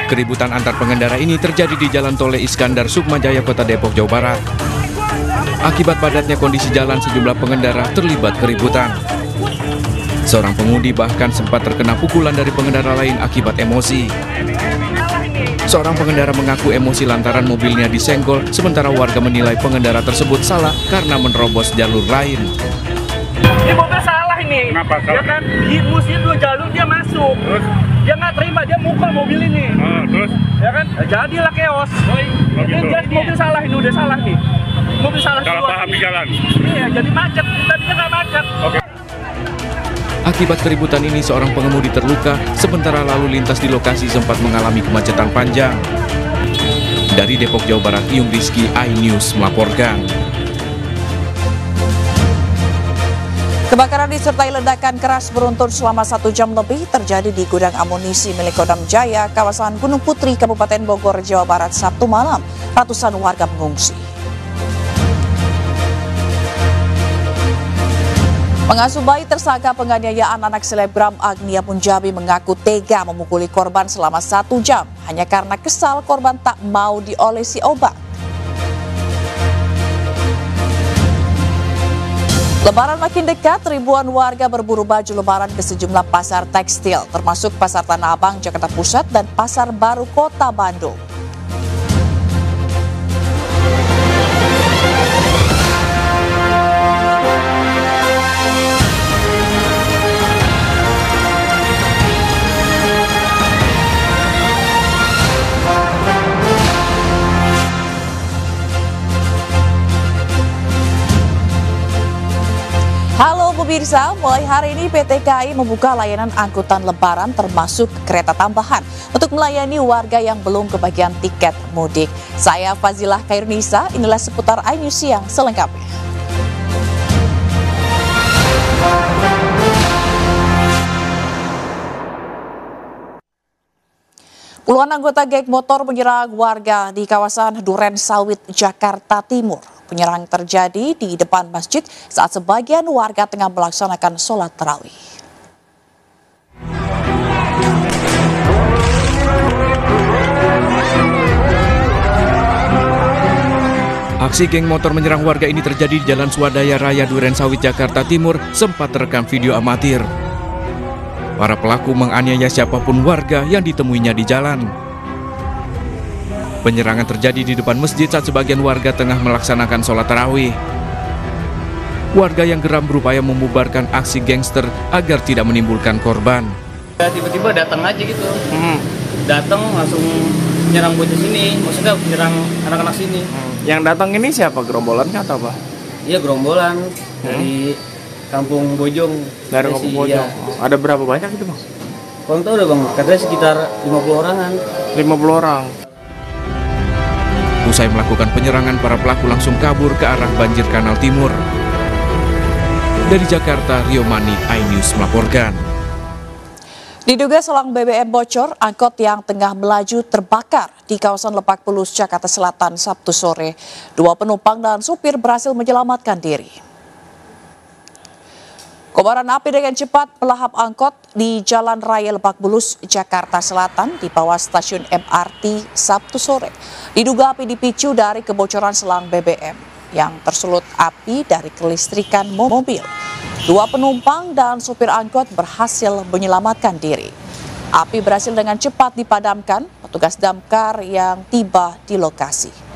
Keributan antar pengendara ini terjadi di Jalan Tole Iskandar Sukmajaya, Kota Depok, Jawa Barat. Akibat padatnya kondisi jalan, sejumlah pengendara terlibat keributan. Seorang pengemudi bahkan sempat terkena pukulan dari pengendara lain akibat emosi. Seorang pengendara mengaku emosi lantaran mobilnya disenggol, sementara warga menilai pengendara tersebut salah karena menerobos jalur lain. Ini mobil salah ini. Kenapa salah? Ya kan, mesti 2 jalur dia masuk. Terus? Dia nggak terima, dia mukul mobil ini. Terus? Ya kan, jadilah chaos. Ini gitu. Mobil salah ini, udah salah nih. Mobil salah paham di jalan. Iya, jadi macet. Tadinya nggak macet. Oke. Akibat keributan ini, seorang pengemudi terluka, sementara lalu lintas di lokasi sempat mengalami kemacetan panjang. Dari Depok, Jawa Barat, Iyung Rizky, iNews melaporkan. Kebakaran disertai ledakan keras beruntun selama 1 jam lebih terjadi di gudang amunisi milik Kodam Jaya, kawasan Gunung Putri, Kabupaten Bogor, Jawa Barat, Sabtu malam. Ratusan warga mengungsi. Pengasuh bayi tersangka penganiayaan anak selebgram Agnia Punjabi mengaku tega memukuli korban selama 1 jam hanya karena kesal korban tak mau diolesi obat. Lebaran makin dekat, ribuan warga berburu baju lebaran ke sejumlah pasar tekstil, termasuk Pasar Tanah Abang, Jakarta Pusat, dan Pasar Baru Kota Bandung. Halo pemirsa, mulai hari ini PT KAI membuka layanan angkutan lebaran termasuk kereta tambahan untuk melayani warga yang belum kebagian tiket mudik. Saya Fazilah Khairnisa, inilah seputar iNews Siang selengkapnya. Puluhan anggota geng motor menyerang warga di kawasan Duren Sawit, Jakarta Timur. Penyerang terjadi di depan masjid saat sebagian warga tengah melaksanakan sholat tarawih. Aksi geng motor menyerang warga ini terjadi di Jalan Swadaya Raya Duren Sawit, Jakarta Timur, sempat terekam video amatir. Para pelaku menganiaya siapapun warga yang ditemuinya di jalan. Penyerangan terjadi di depan masjid saat sebagian warga tengah melaksanakan sholat tarawih. Warga yang geram berupaya membubarkan aksi gangster agar tidak menimbulkan korban. Tiba-tiba datang aja gitu, datang langsung nyerang bocah sini, maksudnya menyerang anak-anak sini. Yang datang ini siapa, gerombolan atau apa? Iya, gerombolan dari Kampung Bojong. Dari Kampung Bojong. Iya. Ada berapa banyak itu, Bang? Kurang tahu udah, Bang, katanya sekitar 50 orangan. 50 orang. Usai melakukan penyerangan, para pelaku langsung kabur ke arah banjir Kanal Timur. Dari Jakarta, Rio Mani, iNews melaporkan. Diduga selang BBM bocor, angkot yang tengah melaju terbakar di kawasan Lebak Bulus, Jakarta Selatan, Sabtu sore. 2 penumpang dan supir berhasil menyelamatkan diri. Kobaran api dengan cepat melahap angkot di Jalan Raya Lebak Bulus, Jakarta Selatan di bawah stasiun MRT Sabtu sore. Diduga api dipicu dari kebocoran selang BBM yang tersulut api dari kelistrikan mobil. 2 penumpang dan supir angkot berhasil menyelamatkan diri. Api berhasil dengan cepat dipadamkan petugas damkar yang tiba di lokasi.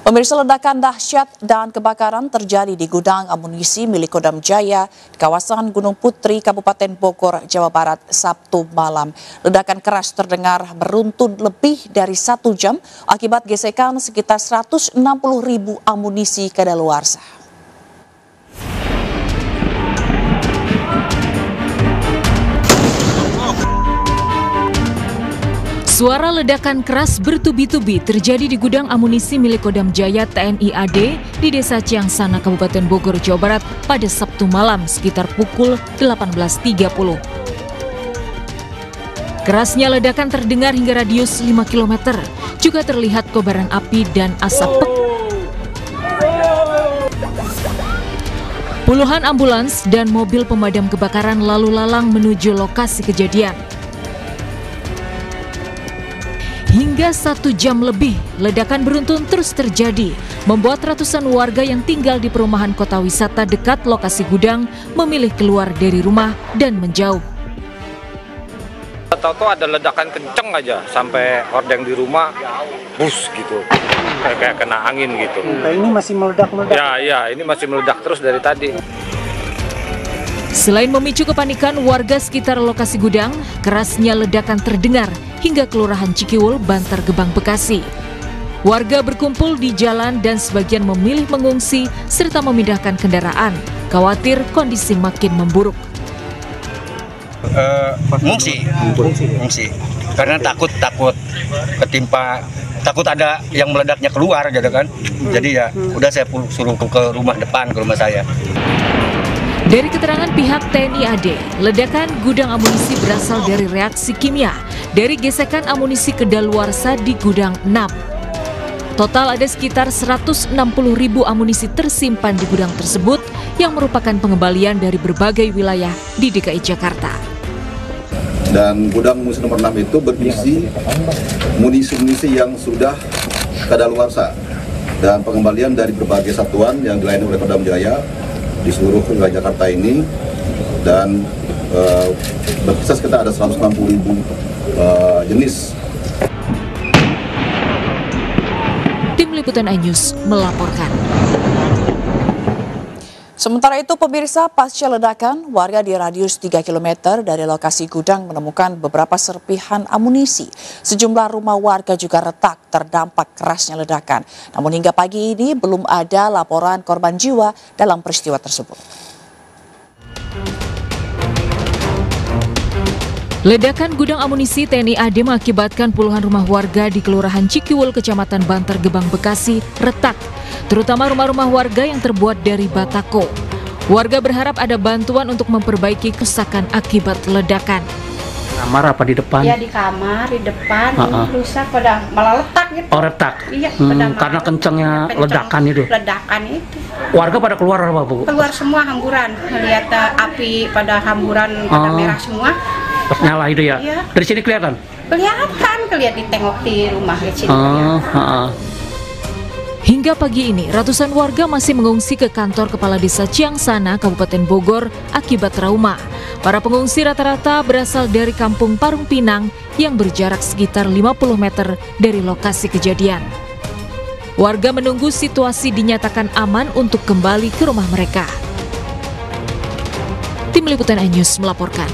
Pemirsa, ledakan dahsyat dan kebakaran terjadi di gudang amunisi milik Kodam Jaya di kawasan Gunung Putri, Kabupaten Bogor, Jawa Barat, Sabtu malam. Ledakan keras terdengar beruntun lebih dari 1 jam akibat gesekan sekitar 160.000 amunisi kadaluarsa. Suara ledakan keras bertubi-tubi terjadi di gudang amunisi milik Kodam Jaya TNI AD di Desa Ciangsana, Kabupaten Bogor, Jawa Barat pada Sabtu malam sekitar pukul 18.30. Kerasnya ledakan terdengar hingga radius 5 km. Juga terlihat kobaran api dan asap pekat. Puluhan ambulans dan mobil pemadam kebakaran lalu lalang menuju lokasi kejadian. Hingga 1 jam lebih, ledakan beruntun terus terjadi, membuat ratusan warga yang tinggal di perumahan kota wisata dekat lokasi gudang memilih keluar dari rumah dan menjauh. Tahu-tahu ada ledakan kenceng aja, sampai hordeng di rumah, bus gitu, kayak kena angin gitu. Nah, ini masih meledak-meledak? Ya, ini masih meledak terus dari tadi. Selain memicu kepanikan warga sekitar lokasi gudang, kerasnya ledakan terdengar hingga Kelurahan Cikiwul, Bantar Gebang, Bekasi. Warga berkumpul di jalan dan sebagian memilih mengungsi serta memindahkan kendaraan, khawatir kondisi makin memburuk. Mengungsi, karena takut ketimpa, takut ada yang meledaknya keluar gitu kan. Jadi ya udah saya suruh ke rumah depan, ke rumah saya. Dari keterangan pihak TNI AD, ledakan gudang amunisi berasal dari reaksi kimia dari gesekan amunisi kedaluarsa di gudang 6. Total ada sekitar 160.000 amunisi tersimpan di gudang tersebut yang merupakan pengembalian dari berbagai wilayah di DKI Jakarta. Dan gudang amunisi nomor 6 itu berisi munisi-munisi yang sudah kadaluarsa dan pengembalian dari berbagai satuan yang dilayani oleh Kodam Jaya di seluruh wilayah Jakarta ini, dan berkisar sekitar ada 160.000 jenis. Tim Liputan iNews melaporkan. Sementara itu, pemirsa, pasca ledakan, warga di radius 3 km dari lokasi gudang menemukan beberapa serpihan amunisi. Sejumlah rumah warga juga retak terdampak kerasnya ledakan. Namun hingga pagi ini belum ada laporan korban jiwa dalam peristiwa tersebut. Ledakan gudang amunisi TNI AD mengakibatkan puluhan rumah warga di Kelurahan Cikiwul, Kecamatan Bantar Gebang, Bekasi retak, terutama rumah-rumah warga yang terbuat dari batako. Warga berharap ada bantuan untuk memperbaiki kerusakan akibat ledakan. Kamar apa di depan? Ya di kamar, di depan, ini rusak, pada malah letak gitu. Oh, retak? Iya, karena kencengnya ledakan itu? Ledakan itu. Warga pada keluar apa, Bu? Keluar semua hamburan, lihat api pada hamburan, pada merah semua. Pas nyala itu ya? Iya. Dari sini kelihatan? Kelihatan, ditengok di rumah di sini. Hingga pagi ini, ratusan warga masih mengungsi ke kantor Kepala Desa Ciangsana, Kabupaten Bogor, akibat trauma. Para pengungsi rata-rata berasal dari Kampung Parung Pinang yang berjarak sekitar 50 meter dari lokasi kejadian. Warga menunggu situasi dinyatakan aman untuk kembali ke rumah mereka. Tim Liputan iNews melaporkan.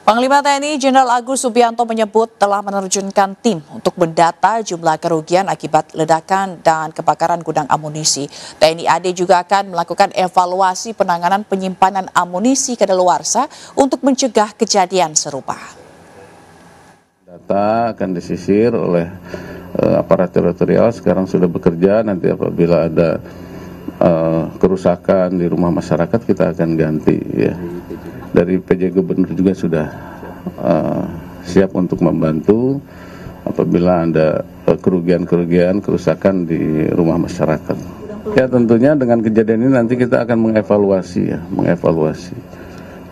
Panglima TNI Jenderal Agus Subianto menyebut telah menerjunkan tim untuk mendata jumlah kerugian akibat ledakan dan kebakaran gudang amunisi. TNI AD juga akan melakukan evaluasi penanganan penyimpanan amunisi kadaluarsa untuk mencegah kejadian serupa. Data akan disisir oleh aparat teritorial, sekarang sudah bekerja. Nanti apabila ada kerusakan di rumah masyarakat kita akan ganti ya. Dari PJ Gubernur juga sudah siap untuk membantu apabila ada kerugian-kerugian, kerusakan di rumah masyarakat. Ya tentunya dengan kejadian ini nanti kita akan mengevaluasi ya,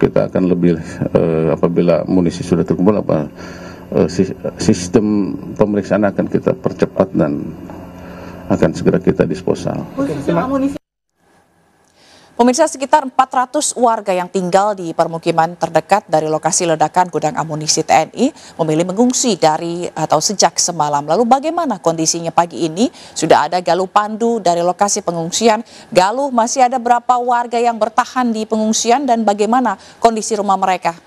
Kita akan lebih apabila amunisi sudah terkumpul sistem pemeriksaan akan kita percepat dan akan segera kita disposal. Pemirsa, sekitar 400 warga yang tinggal di permukiman terdekat dari lokasi ledakan gudang amunisi TNI memilih mengungsi sejak semalam. Lalu bagaimana kondisinya pagi ini? Sudah ada Galuh Pandu dari lokasi pengungsian. Galuh, masih ada berapa warga yang bertahan di pengungsian dan bagaimana kondisi rumah mereka?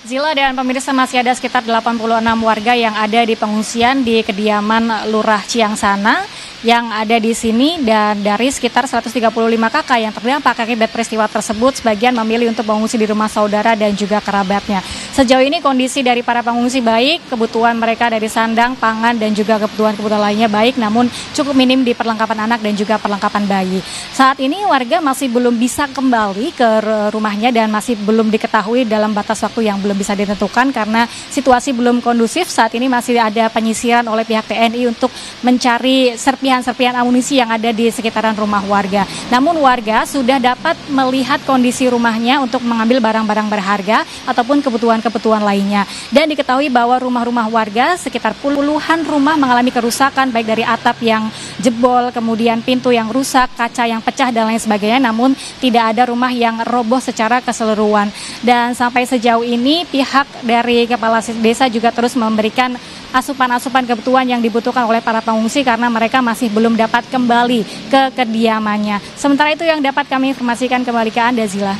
Zila dan pemirsa, masih ada sekitar 86 warga yang ada di pengungsian di kediaman Lurah Ciangsana yang ada di sini, dan dari sekitar 135 kakak yang terdampak akibat peristiwa tersebut, sebagian memilih untuk mengungsi di rumah saudara dan juga kerabatnya. Sejauh ini kondisi dari para pengungsi baik, kebutuhan mereka dari sandang, pangan dan juga kebutuhan lainnya baik, namun cukup minim di perlengkapan anak dan juga perlengkapan bayi. Saat ini warga masih belum bisa kembali ke rumahnya dan masih belum diketahui dalam batas waktu yang belum bisa ditentukan karena situasi belum kondusif. Saat ini masih ada penyisiran oleh pihak TNI untuk mencari serpihan serpihan amunisi yang ada di sekitaran rumah warga. Namun warga sudah dapat melihat kondisi rumahnya untuk mengambil barang-barang berharga ataupun kebutuhan-kebutuhan lainnya. Dan diketahui bahwa rumah-rumah warga sekitar puluhan rumah mengalami kerusakan baik dari atap yang jebol, kemudian pintu yang rusak, kaca yang pecah dan lain sebagainya. Namun tidak ada rumah yang roboh secara keseluruhan. Dan sampai sejauh ini pihak dari Kepala Desa juga terus memberikan asupan-asupan kebutuhan yang dibutuhkan oleh para pengungsi karena mereka masih belum dapat kembali ke kediamannya. Sementara itu yang dapat kami informasikan kembali ke Anda, Zila.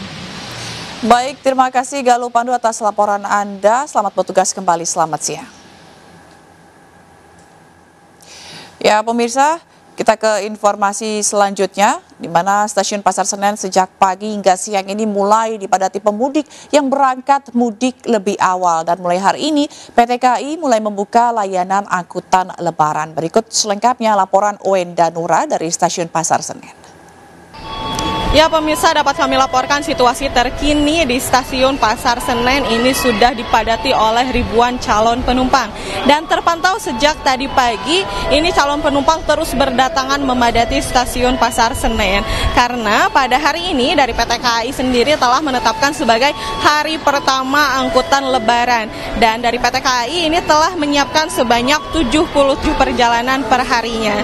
Baik, terima kasih Galuh Pandu atas laporan Anda. Selamat bertugas kembali, selamat siang. Ya pemirsa, kita ke informasi selanjutnya, di mana stasiun Pasar Senen sejak pagi hingga siang ini mulai dipadati pemudik yang berangkat mudik lebih awal. Dan mulai hari ini, PT KAI mulai membuka layanan angkutan lebaran. Berikut selengkapnya laporan Wenda Nura dari stasiun Pasar Senen. Ya pemirsa, dapat kami laporkan situasi terkini di stasiun Pasar Senen ini sudah dipadati oleh ribuan calon penumpang. Dan terpantau sejak tadi pagi, ini calon penumpang terus berdatangan memadati stasiun Pasar Senen. Karena pada hari ini dari PT KAI sendiri telah menetapkan sebagai hari pertama angkutan lebaran. Dan dari PT KAI ini telah menyiapkan sebanyak 77 perjalanan per harinya.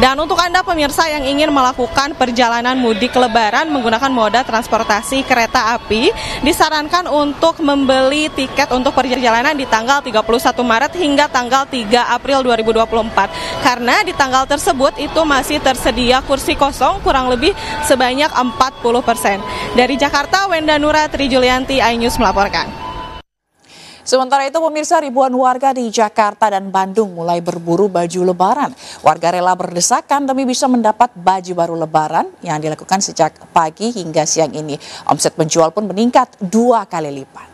Dan untuk Anda pemirsa yang ingin melakukan perjalanan mudik lebaran menggunakan moda transportasi kereta api, disarankan untuk membeli tiket untuk perjalanan di tanggal 31 Maret hingga tanggal 3 April 2024. Karena di tanggal tersebut itu masih tersedia kursi kosong kurang lebih sebanyak 40%. Dari Jakarta, Wenda Nura, Tri Julianti, iNews melaporkan. Sementara itu pemirsa, ribuan warga di Jakarta dan Bandung mulai berburu baju lebaran. Warga rela berdesakan demi bisa mendapat baju baru lebaran yang dilakukan sejak pagi hingga siang ini. Omset penjual pun meningkat 2 kali lipat.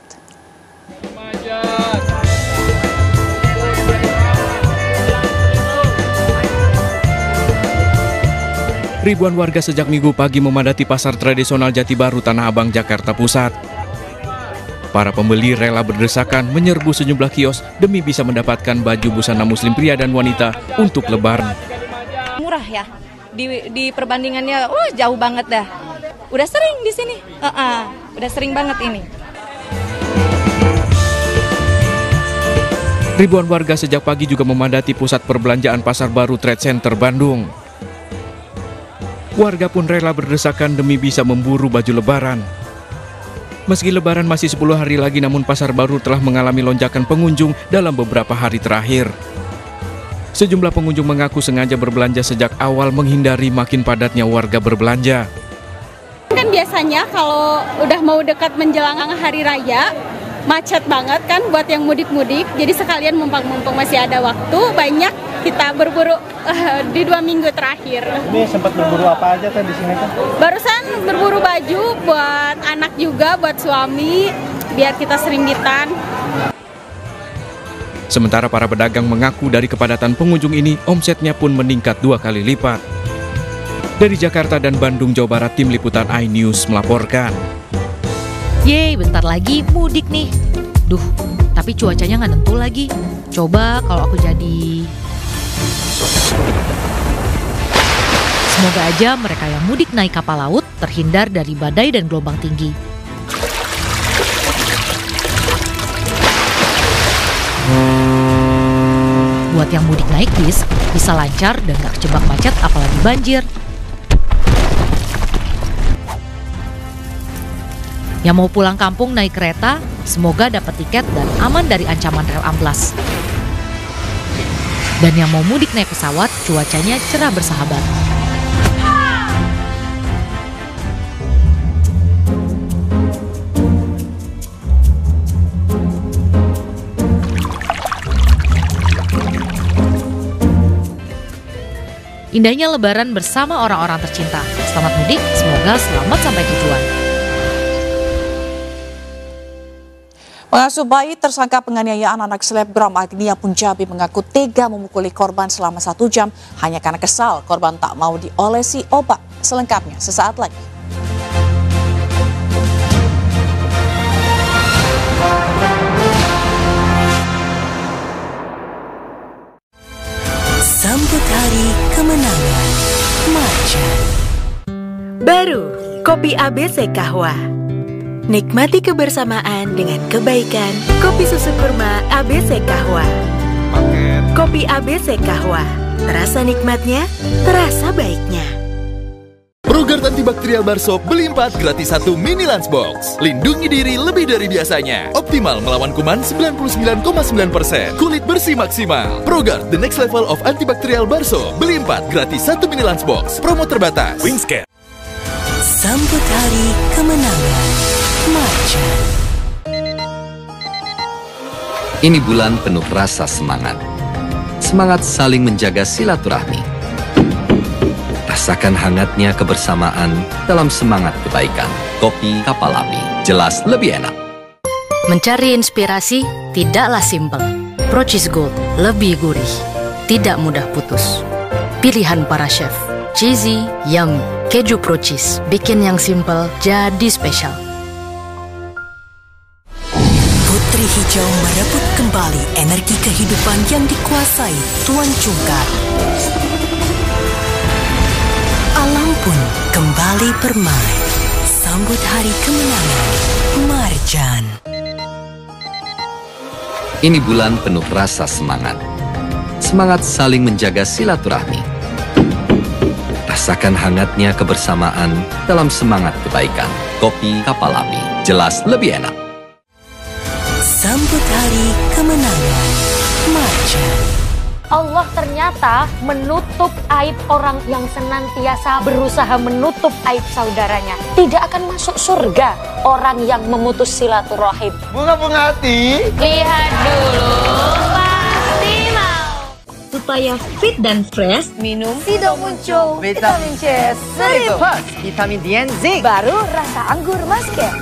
Ribuan warga sejak Minggu pagi memadati pasar tradisional Jati Baru Tanah Abang, Jakarta Pusat. Para pembeli rela berdesakan menyerbu sejumlah kios demi bisa mendapatkan baju busana muslim pria dan wanita untuk lebaran. Murah ya, di perbandingannya jauh banget dah. Udah sering di sini, udah sering banget ini. Ribuan warga sejak pagi juga memadati pusat perbelanjaan Pasar Baru Trade Center Bandung. Warga pun rela berdesakan demi bisa memburu baju lebaran. Meski lebaran masih 10 hari lagi, namun Pasar Baru telah mengalami lonjakan pengunjung dalam beberapa hari terakhir. Sejumlah pengunjung mengaku sengaja berbelanja sejak awal menghindari makin padatnya warga berbelanja. Kan biasanya kalau udah mau dekat menjelang hari raya, macet banget kan buat yang mudik-mudik. Jadi sekalian mumpung masih ada waktu, banyak kita berburu di 2 minggu terakhir. Ini sempat berburu apa aja kan di sini kan? Barusan berburu baju buat anak juga, buat suami, biar kita seringgitan. Sementara para pedagang mengaku dari kepadatan pengunjung ini, omsetnya pun meningkat 2 kali lipat. Dari Jakarta dan Bandung, Jawa Barat, Tim Liputan iNews melaporkan. Yeay, bentar lagi mudik nih. Duh, tapi cuacanya nggak nentu lagi. Coba kalau aku jadi... Semoga aja mereka yang mudik naik kapal laut terhindar dari badai dan gelombang tinggi. Buat yang mudik naik bis, bisa lancar dan gak kejebak macet apalagi banjir. Yang mau pulang kampung naik kereta, semoga dapat tiket dan aman dari ancaman rel amblas. Dan yang mau mudik naik pesawat, cuacanya cerah bersahabat. Indahnya lebaran bersama orang-orang tercinta. Selamat mudik, semoga selamat sampai tujuan. Pengasuh bayi tersangka penganiayaan anak selebgram Agnia Punjabi mengaku tega memukuli korban selama 1 jam hanya karena kesal korban tak mau diolesi obat. Selengkapnya sesaat lagi. Sambut hari kemenangan Marjan. Baru, kopi ABC Kahwa. Nikmati kebersamaan dengan kebaikan. Kopi susu kurma ABC Kahwa. Kopi ABC Kahwa. Terasa nikmatnya, terasa baiknya. Progrard antibakterial Barsop beli 4 gratis 1 mini lunchbox. Lindungi diri lebih dari biasanya. Optimal melawan kuman 99,9%. Kulit bersih maksimal. Progrard, the next level of antibakterial Barsop. Beli 4 gratis 1 mini lunchbox. Promo terbatas. Wingscan. Sambut hari kemenangan Marjan. Ini bulan penuh rasa semangat. Semangat saling menjaga silaturahmi. Rasakan hangatnya kebersamaan dalam semangat kebaikan. Kopi Kapal Api, jelas lebih enak. Mencari inspirasi tidaklah simpel. Procis Gold lebih gurih, tidak mudah putus. Pilihan para chef, cheesy, yummy. Keju Procis bikin yang simpel jadi spesial. Putri Hijau merebut kembali energi kehidupan yang dikuasai Tuan Cungkar. Alam pun kembali bermain. Sambut hari kemenangan Marjan. Ini bulan penuh rasa semangat. Semangat saling menjaga silaturahmi. Rasakan hangatnya kebersamaan dalam semangat kebaikan. Kopi Kapal Api, jelas lebih enak. Sambut hari kemenangan Marjan. Allah ternyata menutup aib orang yang senantiasa berusaha menutup aib saudaranya. Tidak akan masuk surga orang yang memutus silaturahim. Bunga-bunga hati. Lihat dulu, pasti mau. Supaya fit dan fresh, minum Sido Muncul Vitamin C 1000 Plus vitamin D and Z. baru rasa anggur masker.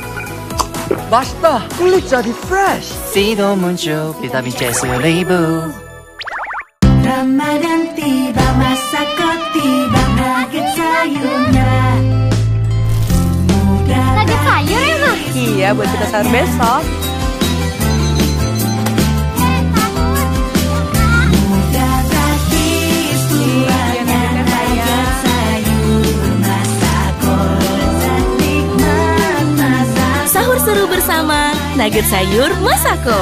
Basta, kulit jadi fresh. Sido Muncul Vitamin C 1000. Ramadan tiba, Masako tiba, nugget sayurnya. Nugget sayur ya, Mas? Iya, buat kita sahur besok. Mudah praktis, buahnya nugget sayur, Masako nikmat Masako. Sahur seru bersama nugget sayur Masako.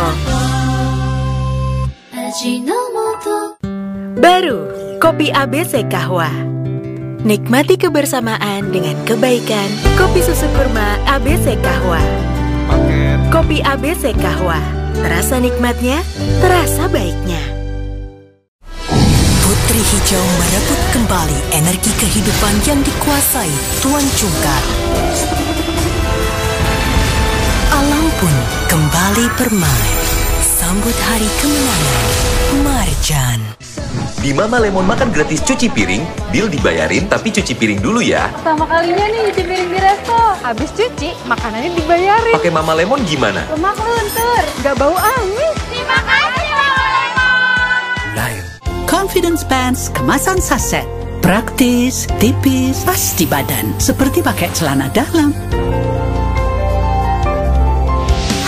Baru, kopi ABC Kahwa. Nikmati kebersamaan dengan kebaikan. Kopi susu kurma ABC Kahwa. Kopi ABC Kahwa. Terasa nikmatnya, terasa baiknya. Putri Hijau merebut kembali energi kehidupan yang dikuasai Tuan Cungkar. Alam pun kembali bermain. Sambut hari kemenangan Marjan. Di Mama Lemon makan gratis cuci piring, deal dibayarin tapi cuci piring dulu ya. Pertama kalinya nih cuci piring di resto. Habis cuci, makanannya dibayarin. Pakai Mama Lemon gimana? Lemak luntur, gak bau amis. Terima kasih Mama Lemon. Confidence Pants kemasan saset. Praktis, tipis, pas di badan. Seperti pakai celana dalam.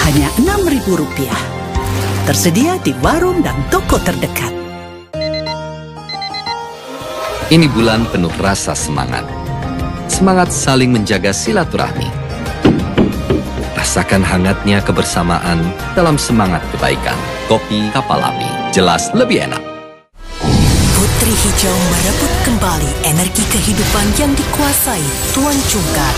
Hanya Rp6.000. Tersedia di warung dan toko terdekat. Ini bulan penuh rasa semangat. Semangat saling menjaga silaturahmi. Rasakan hangatnya kebersamaan dalam semangat kebaikan. Kopi Kapal Api, jelas lebih enak. Putri Hijau merebut kembali energi kehidupan yang dikuasai Tuan Cungkar.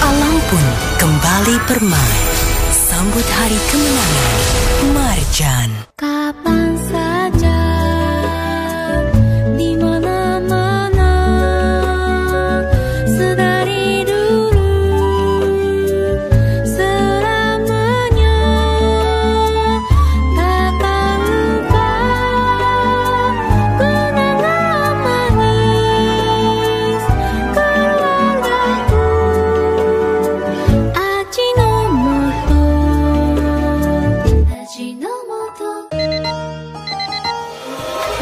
Alam pun kembali bermain. Sambut hari kemenangan Marjan. Kapan saja, di mana-mana, sedari dulu, selamanya, takkan lupa kenangan manis keluargaku. Ajinomoto.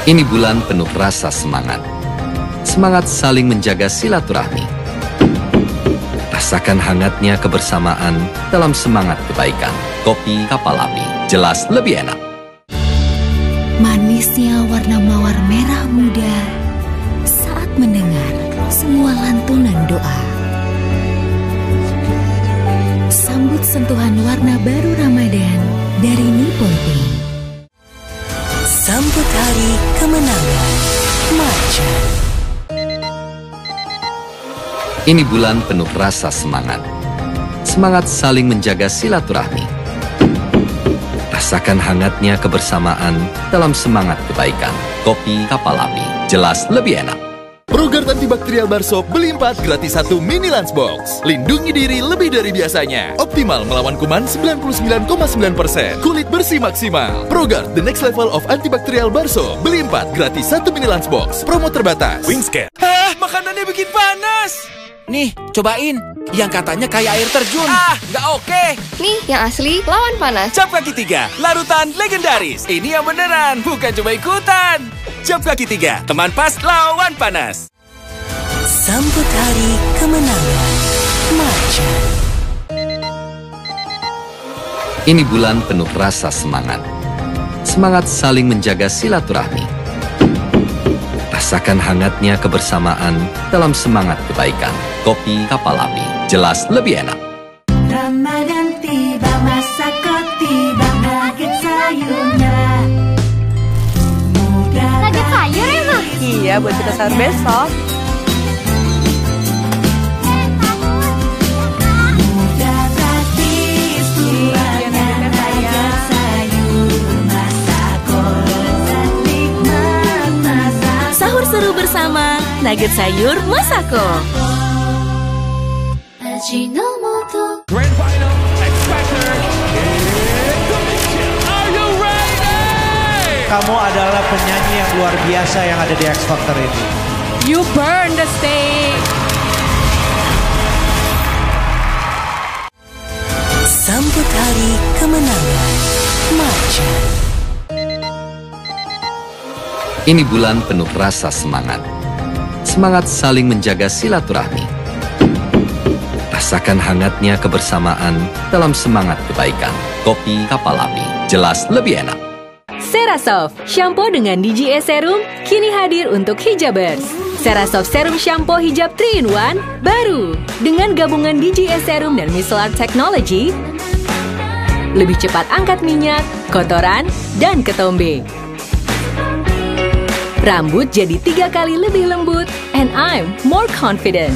Ini bulan penuh rasa semangat. Semangat saling menjaga silaturahmi. Rasakan hangatnya kebersamaan dalam semangat kebaikan. Kopi Kapal Api, jelas lebih enak. Manisnya warna mawar merah muda saat mendengar semua lantunan doa. Sambut sentuhan warna baru Ramadan dari Nippon Paint. Sambut hari kemenangan Marcha. Ini bulan penuh rasa semangat. Semangat saling menjaga silaturahmi. Rasakan hangatnya kebersamaan dalam semangat kebaikan. Kopi Kapal Api, jelas lebih enak. Progrard antibakterial Bar Soap beli 4 gratis 1 mini lunchbox. Lindungi diri lebih dari biasanya. Optimal melawan kuman 99,9%. Kulit bersih maksimal. Progrard, the next level of antibakterial Bar Soap. Beli 4 gratis 1 mini lunchbox. Promo terbatas. Wingscan. Hah, makanannya bikin panas. Nih, cobain. Yang katanya kayak air terjun. Ah, nggak oke. Nih, yang asli lawan panas. Cap kaki 3, larutan legendaris. Ini yang beneran, bukan cuma ikutan. Cap kaki 3, teman pas lawan panas. Sambut hari kemenangan Marcha. Ini bulan penuh rasa semangat. Semangat saling menjaga silaturahmi. Rasakan hangatnya kebersamaan dalam semangat kebaikan. Kopi Kapal Api, jelas lebih enak. Ramadan tiba, Masako tiba, nugget sayurnya. Nugget sayur ya, Ma? Iya, buat kita sahur besok. Sahur seru bersama nugget sayur Masako. Grand Final X Factor. Are you ready? Kamu adalah penyanyi yang luar biasa yang ada di X Factor ini. You burn the stage. Sambut hari kemenangan Marcha. Ini bulan penuh rasa semangat. Semangat saling menjaga silaturahmi. Rasakan hangatnya kebersamaan dalam semangat kebaikan. Kopi Kapal Api, jelas lebih enak. Cerasoft, shampoo dengan DGE Serum, kini hadir untuk hijabers. Cerasoft Serum Shampoo Hijab 3-in-1, baru. Dengan gabungan DGE Serum dan Micellar Technology, lebih cepat angkat minyak, kotoran, dan ketombe. Rambut jadi 3 kali lebih lembut, and I'm more confident.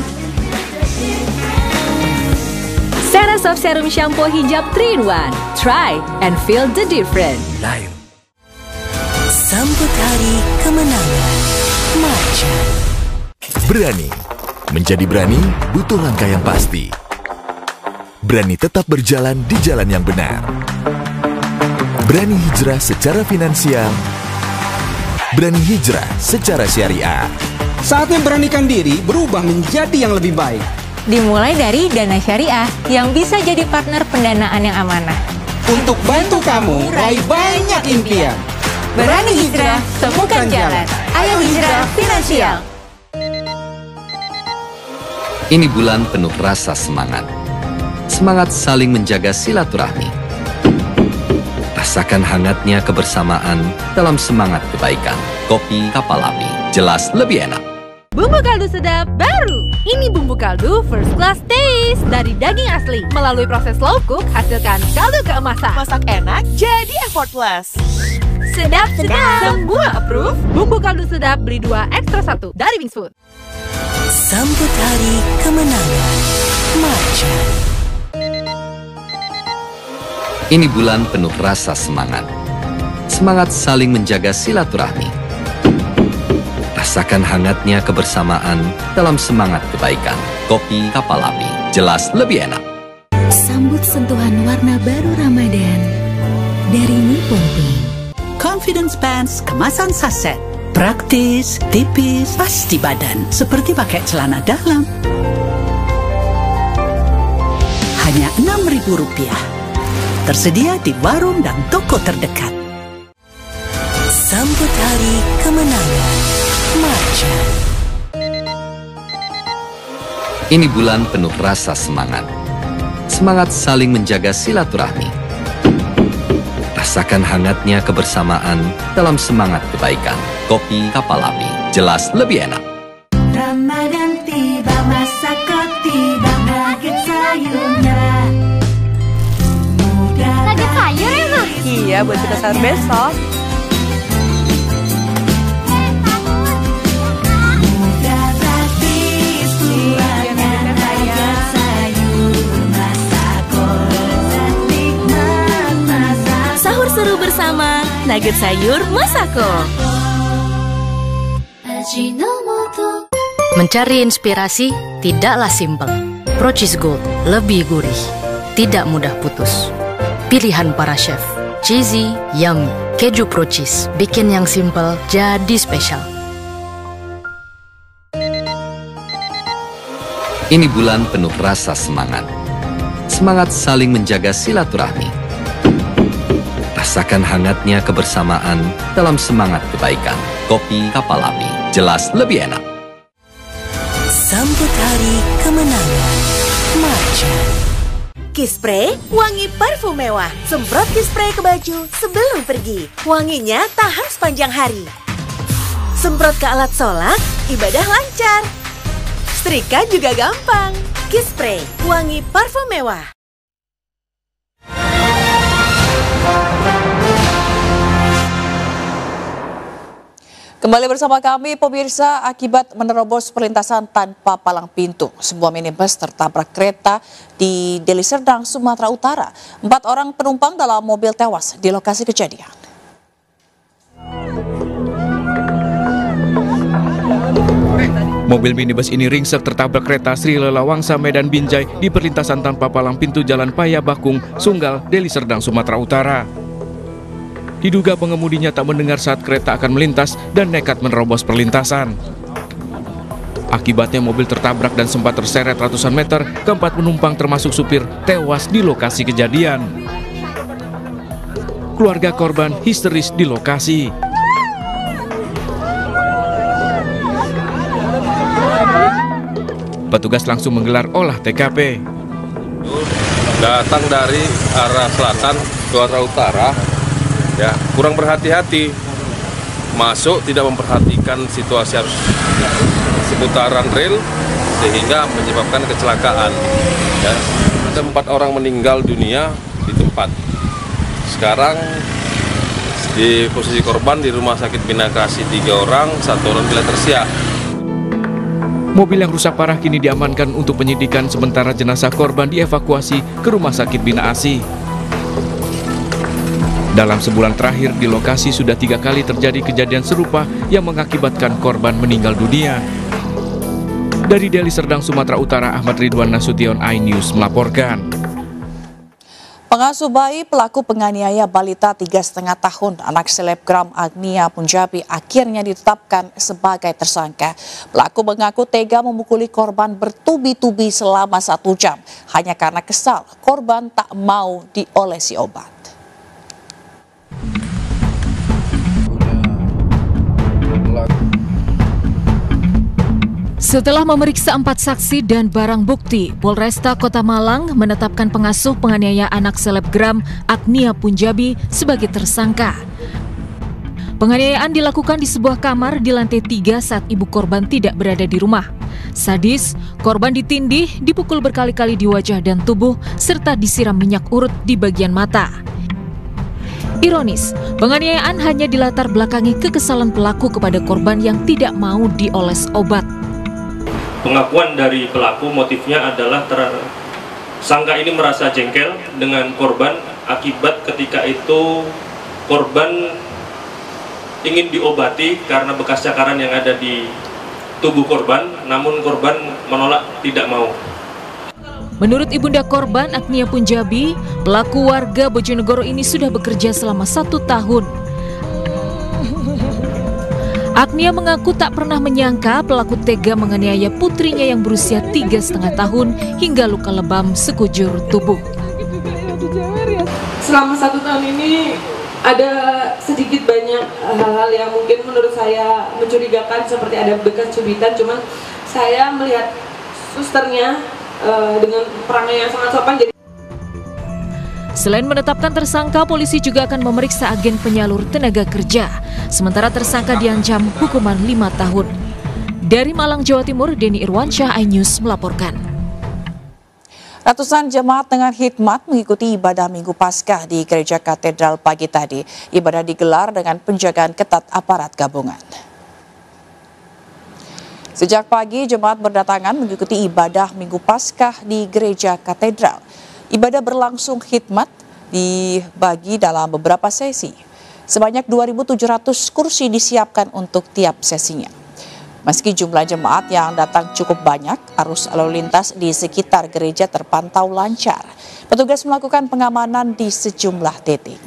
Cerasoft Serum Shampoo Hijab 3-in-1. Try and feel the difference. Live. Sambut hari kemenangan Marcha. Berani. Menjadi berani butuh langkah yang pasti. Berani tetap berjalan di jalan yang benar. Berani hijrah secara finansial. Berani hijrah secara syariah. Saatnya beranikan diri berubah menjadi yang lebih baik. Dimulai dari Dana Syariah yang bisa jadi partner pendanaan yang amanah. Untuk bantu kamu raih banyak impian. Berani hijrah, temukan jalan. Ayo hijrah finansial. Ini bulan penuh rasa semangat. Semangat saling menjaga silaturahmi. Rasakan hangatnya kebersamaan dalam semangat kebaikan. Kopi Kapal Api, jelas lebih enak. Bumbu kaldu sedap baru. Ini bumbu kaldu first class taste dari daging asli. Melalui proses slow cook, hasilkan kaldu keemasan. Masak enak, jadi effortless. Sedap-sedap. Semua approve. Bumbu kaldu sedap beli 2 ekstra 1 dari Wings Food. Sambut hari kemenangan Marcha. Ini bulan penuh rasa semangat. Semangat saling menjaga silaturahmi. Rasakan hangatnya kebersamaan dalam semangat kebaikan. Kopi Kapal Api, jelas lebih enak. Sambut sentuhan warna baru Ramadan dari Nippon Paint. Confidence Pants kemasan saset. Praktis, tipis, pas di badan. Seperti pakai celana dalam. Hanya Rp6.000. Tersedia di warung dan toko terdekat. Sambut hari kemenangan Marcha. Ini bulan penuh rasa semangat. Semangat saling menjaga silaturahmi. Rasakan hangatnya kebersamaan dalam semangat kebaikan. Kopi Kapal Api, jelas lebih enak. Ramadan tiba, Masako tiba, nugget sayurnya. Nugget sayur ya, Ma? Iya, buat kita sahur besok. Sahur seru bersama nugget sayur Masako. Mencari inspirasi tidaklah simpel. Procis Gold lebih gurih, tidak mudah putus. Pilihan para chef, cheesy, yummy. Keju Procis bikin yang simpel jadi spesial. Ini bulan penuh rasa semangat. Semangat saling menjaga silaturahmi. Rasakan hangatnya kebersamaan dalam semangat kebaikan. Kopi Kapal Api, jelas lebih enak. Sambut hari kemenangan. Marcha. Kispray, wangi parfum mewah. Semprot Kispray ke baju sebelum pergi. Wanginya tahan sepanjang hari. Semprot ke alat sholat, ibadah lancar. Setrika juga gampang. Kispray, wangi parfum mewah. Kembali bersama kami, pemirsa, akibat menerobos perlintasan tanpa palang pintu, sebuah minibus tertabrak kereta di Deli Serdang, Sumatera Utara. 4 orang penumpang dalam mobil tewas di lokasi kejadian. Mobil minibus ini ringsek tertabrak kereta Sri Lelawangsa Medan Binjai di perlintasan tanpa palang pintu Jalan Paya Bakung, Sunggal, Deli Serdang, Sumatera Utara. Diduga pengemudinya tak mendengar saat kereta akan melintas dan nekat menerobos perlintasan. Akibatnya mobil tertabrak dan sempat terseret ratusan meter, keempat penumpang termasuk supir tewas di lokasi kejadian. Keluarga korban histeris di lokasi. Petugas langsung menggelar olah TKP. Datang dari arah selatan ke arah utara. Ya, kurang berhati-hati, masuk tidak memperhatikan situasi seputaran rel sehingga menyebabkan kecelakaan. Ya, ada 4 orang meninggal dunia di tempat. Sekarang di posisi korban di Rumah Sakit Bina Kasih 3 orang, 1 orang bila tersiap. Mobil yang rusak parah kini diamankan untuk penyidikan, sementara jenazah korban dievakuasi ke Rumah Sakit Bina Asih. Dalam sebulan terakhir di lokasi sudah 3 kali terjadi kejadian serupa yang mengakibatkan korban meninggal dunia. Dari Deli Serdang, Sumatera Utara, Ahmad Ridwan Nasution, iNews melaporkan. Pengasuh bayi pelaku penganiaya balita 3,5 tahun anak selebgram Agnia Punjabi akhirnya ditetapkan sebagai tersangka. Pelaku mengaku tega memukuli korban bertubi-tubi selama 1 jam hanya karena kesal korban tak mau diolesi obat. Setelah memeriksa 4 saksi dan barang bukti, Polresta Kota Malang menetapkan pengasuh penganiaya anak selebgram Agnia Punjabi sebagai tersangka. Penganiayaan dilakukan di sebuah kamar di lantai 3 saat ibu korban tidak berada di rumah. Sadis, korban ditindih, dipukul berkali-kali di wajah dan tubuh, serta disiram minyak urut di bagian mata. Ironis, penganiayaan hanya dilatar belakangi kekesalan pelaku kepada korban yang tidak mau dioles obat. Pengakuan dari pelaku motifnya adalah tersangka ini merasa jengkel dengan korban akibat ketika itu korban ingin diobati karena bekas cakaran yang ada di tubuh korban, namun korban menolak, tidak mau. Menurut ibunda korban, Agnia Punjabi, pelaku warga Bojonegoro ini sudah bekerja selama 1 tahun. Agnia mengaku tak pernah menyangka pelaku tega menganiaya putrinya yang berusia 3,5 tahun hingga luka lebam sekujur tubuh. Selama 1 tahun ini ada sedikit banyak hal-hal yang mungkin menurut saya mencurigakan, seperti ada bekas cubitan, cuman saya melihat susternya dengan perangai yang sangat sopan. Selain menetapkan tersangka, polisi juga akan memeriksa agen penyalur tenaga kerja. Sementara tersangka diancam hukuman 5 tahun. Dari Malang, Jawa Timur, Denny Irwansyah, iNews melaporkan. Ratusan jemaat dengan hikmat mengikuti ibadah Minggu Paskah di Gereja Katedral pagi tadi. Ibadah digelar dengan penjagaan ketat aparat gabungan. Sejak pagi, jemaat berdatangan mengikuti ibadah Minggu Paskah di Gereja Katedral. Ibadah berlangsung hikmat dibagi dalam beberapa sesi. Sebanyak 2.700 kursi disiapkan untuk tiap sesinya. Meski jumlah jemaat yang datang cukup banyak, arus lalu lintas di sekitar gereja terpantau lancar. Petugas melakukan pengamanan di sejumlah titik.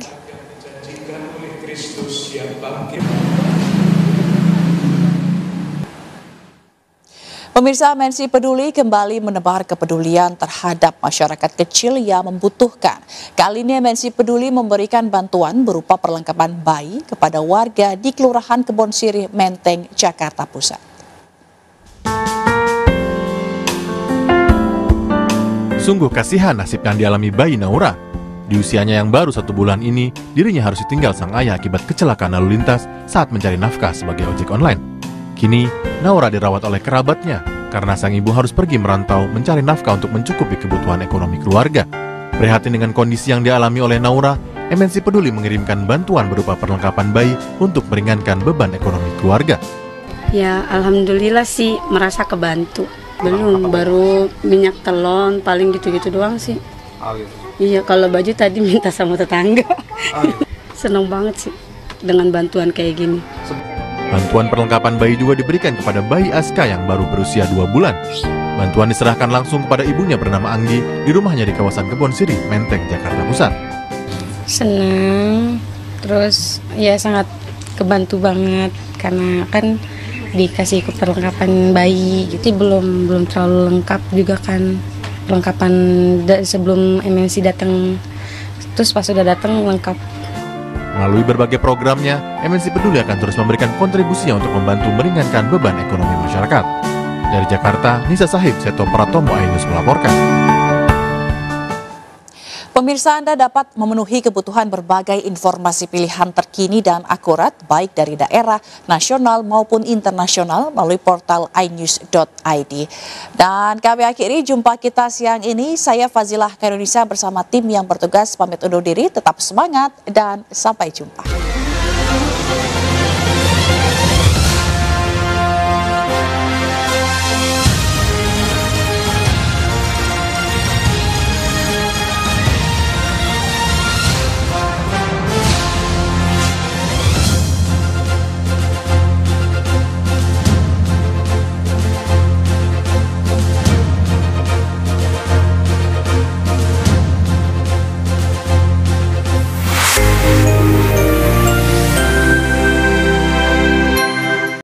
Pemirsa, MNC Peduli kembali menebar kepedulian terhadap masyarakat kecil yang membutuhkan. Kali ini MNC Peduli memberikan bantuan berupa perlengkapan bayi kepada warga di Kelurahan Kebon Sirih, Menteng, Jakarta Pusat. Sungguh kasihan nasib yang dialami bayi Naura. Di usianya yang baru 1 bulan ini, dirinya harus ditinggal sang ayah akibat kecelakaan lalu lintas saat mencari nafkah sebagai ojek online. Kini, Naura dirawat oleh kerabatnya karena sang ibu harus pergi merantau mencari nafkah untuk mencukupi kebutuhan ekonomi keluarga. Prihatin dengan kondisi yang dialami oleh Naura, MNC Peduli mengirimkan bantuan berupa perlengkapan bayi untuk meringankan beban ekonomi keluarga. Ya, alhamdulillah sih merasa kebantu. Belum, baru minyak telon, paling gitu-gitu doang sih. Iya, kalau baju tadi minta sama tetangga. Senang banget sih dengan bantuan kayak gini. Bantuan perlengkapan bayi juga diberikan kepada bayi Aska yang baru berusia 2 bulan. Bantuan diserahkan langsung kepada ibunya bernama Anggi di rumahnya di kawasan Kebon Sirih, Menteng, Jakarta Pusat. Senang, terus ya sangat kebantu banget karena kan dikasih perlengkapan bayi, jadi belum terlalu lengkap juga kan perlengkapan sebelum MNC datang, terus pas sudah datang lengkap. Melalui berbagai programnya, MNC Peduli akan terus memberikan kontribusinya untuk membantu meringankan beban ekonomi masyarakat. Dari Jakarta, Nisa Sahib, Seto Pratomo, iNews melaporkan. Pemirsa, Anda dapat memenuhi kebutuhan berbagai informasi pilihan terkini dan akurat baik dari daerah, nasional maupun internasional melalui portal inews.id. Dan kami akhiri jumpa kita siang ini. Saya Fazilah Kairunisa bersama tim yang bertugas pamit undur diri. Tetap semangat dan sampai jumpa.